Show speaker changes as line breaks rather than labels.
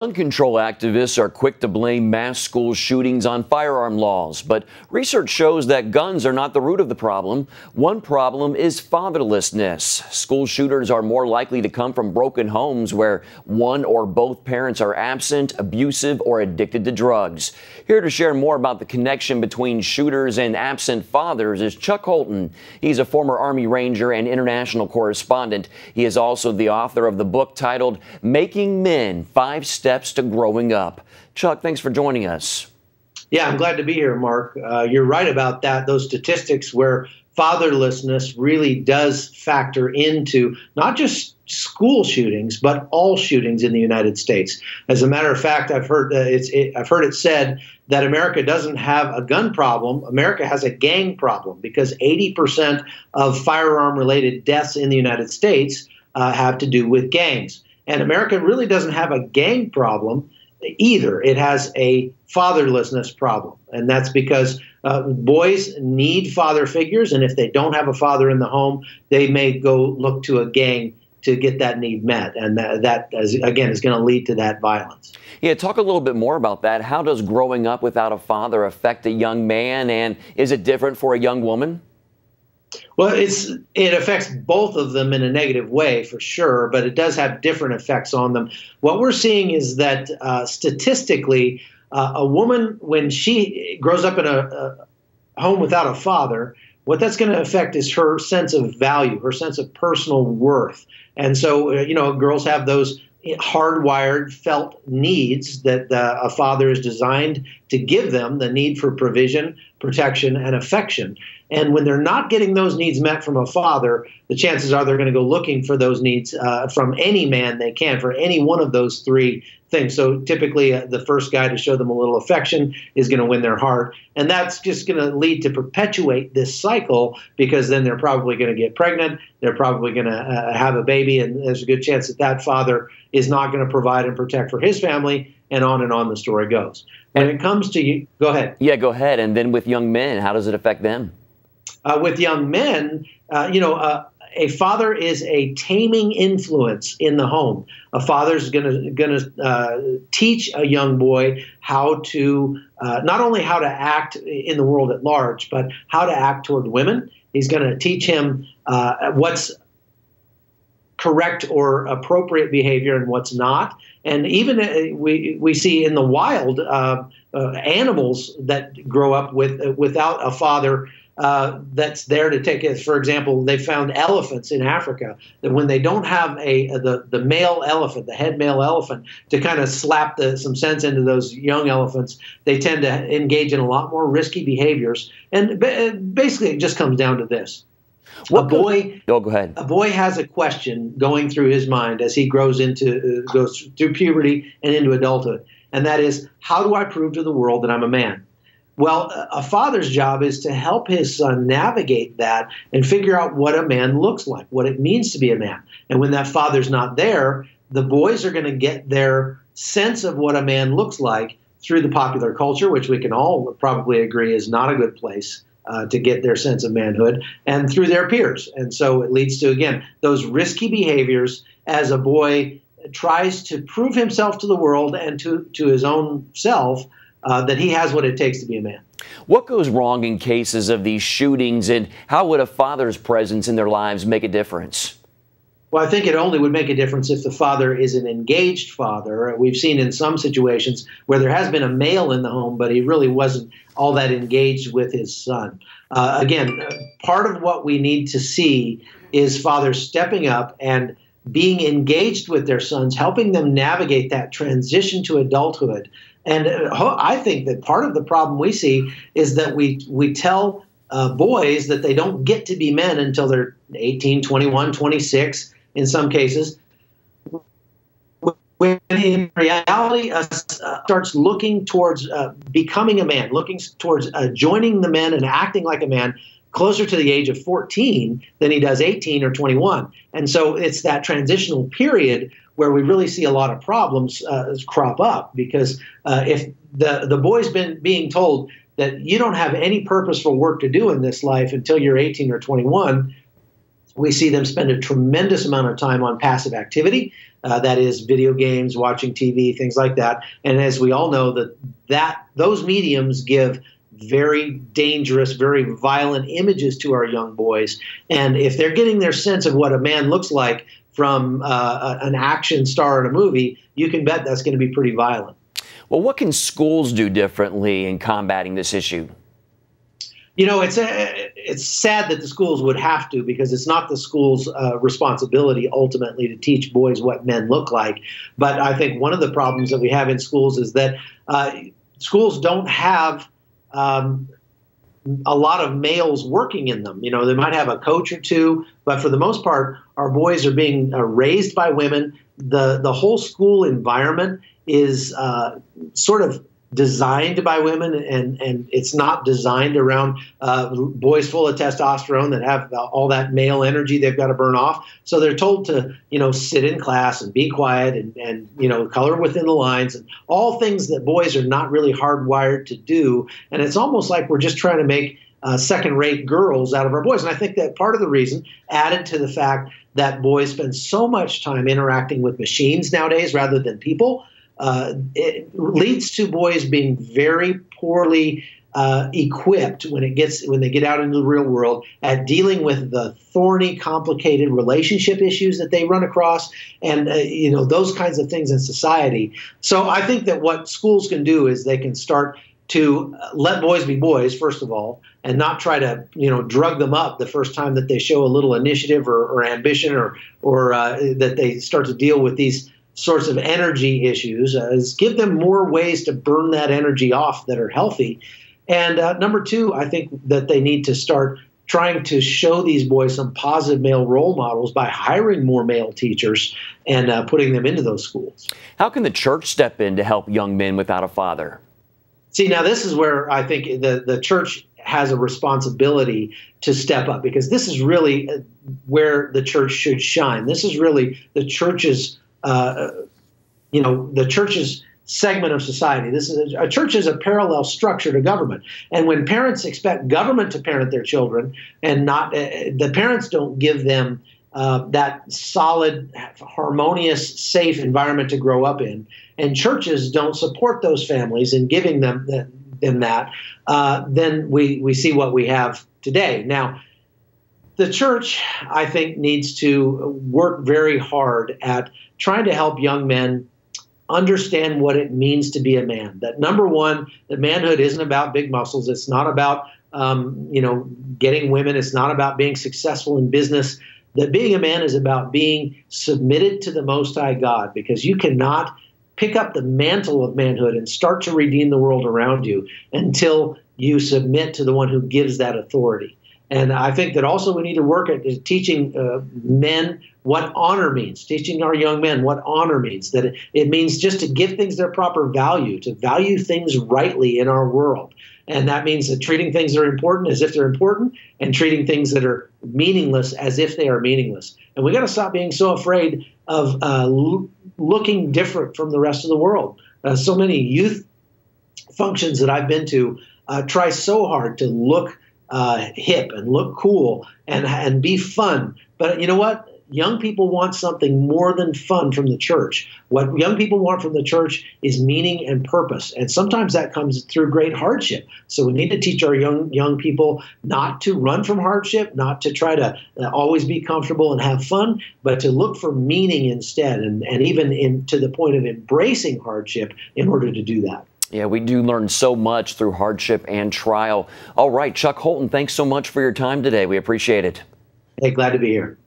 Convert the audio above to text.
Gun control activists are quick to blame mass school shootings on firearm laws, but research shows that guns are not the root of the problem. One problem is fatherlessness. School shooters are more likely to come from broken homes where one or both parents are absent, abusive, or addicted to drugs. Here to share more about the connection between shooters and absent fathers is Chuck Holton. He's a former Army Ranger and international correspondent. He is also the author of the book titled Making Men: 5 Steps to Growing Up. Chuck, thanks for joining us.
Yeah, I'm glad to be here, Mark. You're right about that. Those statistics where fatherlessness really does factor into not just school shootings, but all shootings in the United States. As a matter of fact, I've heard it said that America doesn't have a gun problem. America has a gang problem because 80% of firearm-related deaths in the United States have to do with gangs. And America really doesn't have a gang problem either. It has a fatherlessness problem. And that's because boys need father figures. And if they don't have a father in the home, they may go look to a gang to get that need met. And that again, is going to lead to that violence.
Yeah, talk a little bit more about that. How does growing up without a father affect a young man? And is it different for a young woman?
Well, it affects both of them in a negative way, for sure, but it does have different effects on them. What we're seeing is that statistically, a woman, when she grows up in a home without a father, what that's going to affect is her sense of value, her sense of personal worth. And so, girls have those hardwired felt needs that a father is designed to give them, the need for provision, protection, and affection. And when they're not getting those needs met from a father, the chances are they're going to go looking for those needs from any man they can, for any one of those three things. So typically the first guy to show them a little affection is going to win their heart. And that's just going to lead to perpetuate this cycle, because then they're probably going to get pregnant. They're probably going to have a baby. And there's a good chance that that father is not going to provide and protect for his family. And on the story goes. When it comes to you, go ahead.
Yeah, go ahead. And then with young men, how does it affect them?
With young men, a father is a taming influence in the home. A father's going to teach a young boy how to not only how to act in the world at large, but how to act toward women. He's going to teach him what's correct or appropriate behavior and what's not. And even we see in the wild animals that grow up without a father that's there to take it. For example, they found elephants in Africa that when they don't have the male elephant, the head male elephant, to kind of slap some sense into those young elephants, they tend to engage in a lot more risky behaviors. And basically, it just comes down to this.
Go ahead.
A boy has a question going through his mind as he goes through puberty and into adulthood, and that is, how do I prove to the world that I'm a man? Well, a father's job is to help his son navigate that and figure out what a man looks like, what it means to be a man. And when that father's not there, the boys are going to get their sense of what a man looks like through the popular culture, which we can all probably agree is not a good place to get their sense of manhood, and through their peers. And so it leads to, again, those risky behaviors as a boy tries to prove himself to the world and to his own self that he has what it takes to be a man.
What goes wrong in cases of these shootings, and how would a father's presence in their lives make a difference?
Well, I think it only would make a difference if the father is an engaged father. We've seen in some situations where there has been a male in the home, but he really wasn't all that engaged with his son. Again, part of what we need to see is fathers stepping up and being engaged with their sons, helping them navigate that transition to adulthood. And I think that part of the problem we see is that we tell boys that they don't get to be men until they're 18, 21, 26 in some cases, when in reality starts looking towards becoming a man, looking towards joining the men and acting like a man closer to the age of 14 than he does 18 or 21. And so it's that transitional period where we really see a lot of problems crop up, because if the boy's been being told that you don't have any purposeful work to do in this life until you're 18 or 21, We see them spend a tremendous amount of time on passive activity. That is video games, watching TV, things like that. And as we all know, those mediums give very dangerous, very violent images to our young boys. And if they're getting their sense of what a man looks like from an action star in a movie, you can bet that's going to be pretty violent.
Well, what can schools do differently in combating this issue?
You know, it's sad that the schools would have to, because it's not the school's responsibility ultimately to teach boys what men look like. But I think one of the problems that we have in schools is that schools don't have a lot of males working in them. You know, they might have a coach or two, but for the most part, our boys are being raised by women. The whole school environment is sort of designed by women, and it's not designed around boys full of testosterone that have all that male energy they've got to burn off. So they're told to, you know, sit in class and be quiet and you know, color within the lines, and all things that boys are not really hardwired to do. And it's almost like we're just trying to make second-rate girls out of our boys. And I think that part of the reason, added to the fact that boys spend so much time interacting with machines nowadays rather than people, it leads to boys being very poorly equipped when they get out into the real world at dealing with the thorny, complicated relationship issues that they run across, and you know, those kinds of things in society. So I think that what schools can do is they can start to let boys be boys, first of all, and not try to, you know, drug them up the first time that they show a little initiative or ambition, or that they start to deal with these sorts of energy issues. Is give them more ways to burn that energy off that are healthy. And number two, I think that they need to start trying to show these boys some positive male role models by hiring more male teachers and putting them into those schools.
How can the church step in to help young men without a father?
See, now this is where I think the church has a responsibility to step up, because this is really where the church should shine. This is really the church's the church's segment of society. A church is a parallel structure to government. And when parents expect government to parent their children, and not the parents don't give them that solid, harmonious, safe environment to grow up in, and churches don't support those families in giving them that, then we see what we have today. Now, the church, I think, needs to work very hard at trying to help young men understand what it means to be a man. That number one, that manhood isn't about big muscles. It's not about getting women. It's not about being successful in business. That being a man is about being submitted to the Most High God, because you cannot pick up the mantle of manhood and start to redeem the world around you until you submit to the one who gives that authority. And I think that also we need to work at teaching men what honor means, teaching our young men what honor means, that it means just to give things their proper value, to value things rightly in our world. And that means that treating things that are important as if they're important, and treating things that are meaningless as if they are meaningless. And we got to stop being so afraid of looking different from the rest of the world. So many youth functions that I've been to try so hard to look hip and look cool and be fun. But you know what? Young people want something more than fun from the church. What young people want from the church is meaning and purpose. And sometimes that comes through great hardship. So we need to teach our young people not to run from hardship, not to try to always be comfortable and have fun, but to look for meaning instead, and even to the point of embracing hardship in order to do that.
Yeah, we do learn so much through hardship and trial. All right, Chuck Holton, thanks so much for your time today. We appreciate it.
Hey, glad to be here.